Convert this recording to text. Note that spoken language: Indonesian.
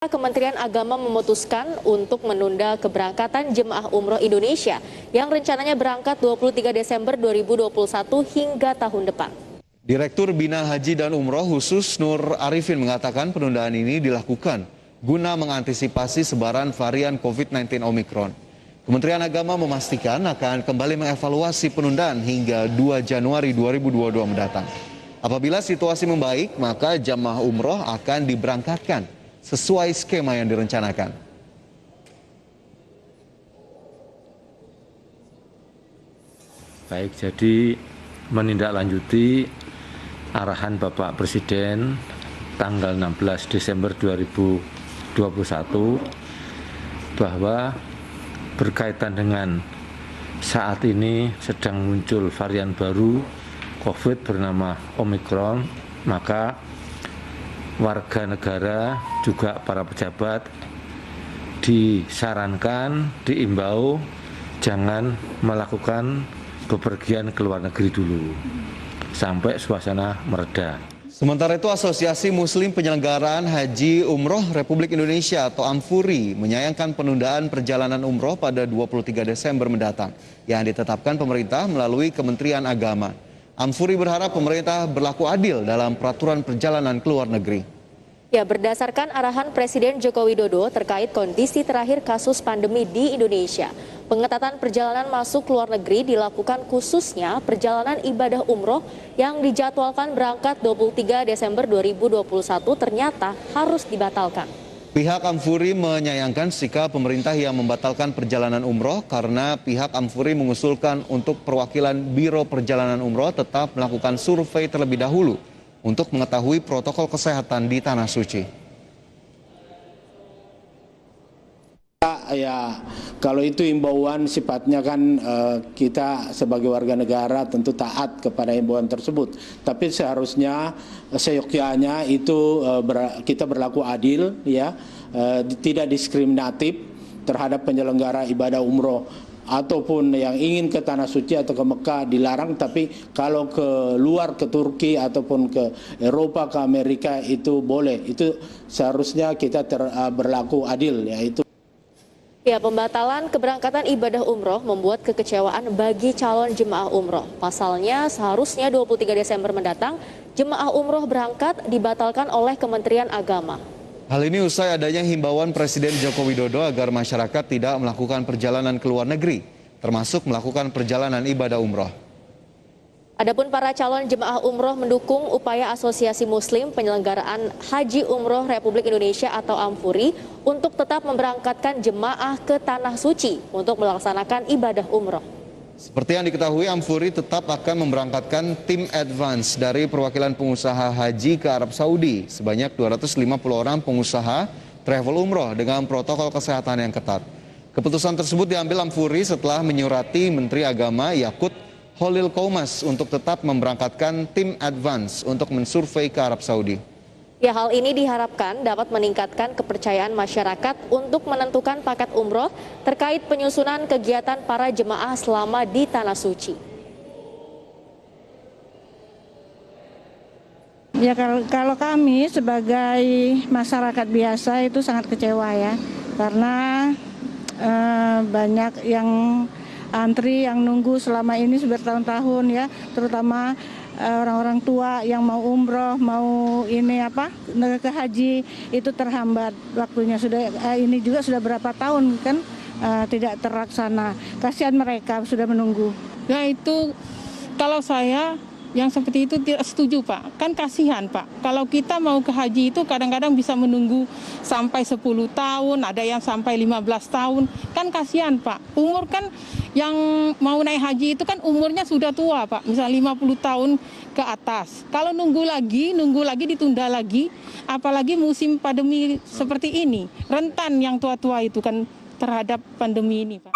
Kementerian Agama memutuskan untuk menunda keberangkatan jemaah umroh Indonesia yang rencananya berangkat 23 Desember 2021 hingga tahun depan. Direktur Bina Haji dan Umroh khusus Nur Arifin mengatakan penundaan ini dilakukan guna mengantisipasi sebaran varian COVID-19 Omikron. Kementerian Agama memastikan akan kembali mengevaluasi penundaan hingga 2 Januari 2022 mendatang. Apabila situasi membaik, maka jemaah umroh akan diberangkatkan sesuai skema yang direncanakan. Baik, jadi menindaklanjuti arahan Bapak Presiden tanggal 16 Desember 2021 bahwa berkaitan dengan saat ini sedang muncul varian baru COVID bernama Omikron, maka warga negara juga para pejabat disarankan, diimbau jangan melakukan bepergian ke luar negeri dulu sampai suasana mereda. Sementara itu Asosiasi Muslim Penyelenggaraan Haji Umroh Republik Indonesia atau AMFURI menyayangkan penundaan perjalanan umroh pada 23 Desember mendatang yang ditetapkan pemerintah melalui Kementerian Agama. AMFURI berharap pemerintah berlaku adil dalam peraturan perjalanan ke luar negeri. Ya, berdasarkan arahan Presiden Joko Widodo terkait kondisi terakhir kasus pandemi di Indonesia, pengetatan perjalanan masuk luar negeri dilakukan khususnya perjalanan ibadah umroh yang dijadwalkan berangkat 23 Desember 2021 ternyata harus dibatalkan. Pihak AMFURI menyayangkan sikap pemerintah yang membatalkan perjalanan umroh karena pihak AMFURI mengusulkan untuk perwakilan Biro Perjalanan Umroh tetap melakukan survei terlebih dahulu untuk mengetahui protokol kesehatan di Tanah Suci. Ya, kalau itu imbauan sifatnya kan kita sebagai warga negara tentu taat kepada imbauan tersebut. Tapi seharusnya seyogyanya itu kita berlaku adil, ya, tidak diskriminatif terhadap penyelenggara ibadah umroh ataupun yang ingin ke Tanah Suci atau ke Mekah dilarang, tapi kalau ke luar, ke Turki ataupun ke Eropa, ke Amerika itu boleh. Itu seharusnya kita berlaku adil, yaitu. Ya, pembatalan keberangkatan ibadah umroh membuat kekecewaan bagi calon jemaah umroh. Pasalnya seharusnya 23 Desember mendatang jemaah umroh berangkat dibatalkan oleh Kementerian Agama. Hal ini usai adanya himbauan Presiden Joko Widodo agar masyarakat tidak melakukan perjalanan ke luar negeri, termasuk melakukan perjalanan ibadah umroh. Adapun para calon jemaah umroh mendukung upaya Asosiasi Muslim Penyelenggaraan Haji Umroh Republik Indonesia atau AMFURI untuk tetap memberangkatkan jemaah ke Tanah Suci untuk melaksanakan ibadah umroh. Seperti yang diketahui, AMFURI tetap akan memberangkatkan tim advance dari perwakilan pengusaha haji ke Arab Saudi sebanyak 250 orang pengusaha travel umroh dengan protokol kesehatan yang ketat. Keputusan tersebut diambil AMFURI setelah menyurati Menteri Agama Yakut Holil Qoumas untuk tetap memberangkatkan tim advance untuk mensurvei ke Arab Saudi. Ya, hal ini diharapkan dapat meningkatkan kepercayaan masyarakat untuk menentukan paket umroh terkait penyusunan kegiatan para jemaah selama di Tanah Suci. Ya, kalau kami sebagai masyarakat biasa itu sangat kecewa ya, karena banyak yang antri yang nunggu selama ini bertahun-tahun ya, terutama orang-orang tua yang mau umroh, mau ke haji itu terhambat waktunya. Ini juga sudah berapa tahun kan tidak terlaksana. Kasihan mereka sudah menunggu. Ya, itu kalau saya yang seperti itu tidak setuju, Pak. Kan kasihan, Pak. Kalau kita mau ke haji itu kadang-kadang bisa menunggu sampai 10 tahun, ada yang sampai 15 tahun. Kan kasihan, Pak. Umur kan yang mau naik haji itu kan umurnya sudah tua, Pak. Misalnya 50 tahun ke atas. Kalau nunggu lagi, ditunda lagi. Apalagi musim pandemi seperti ini. Rentan yang tua-tua itu kan terhadap pandemi ini, Pak.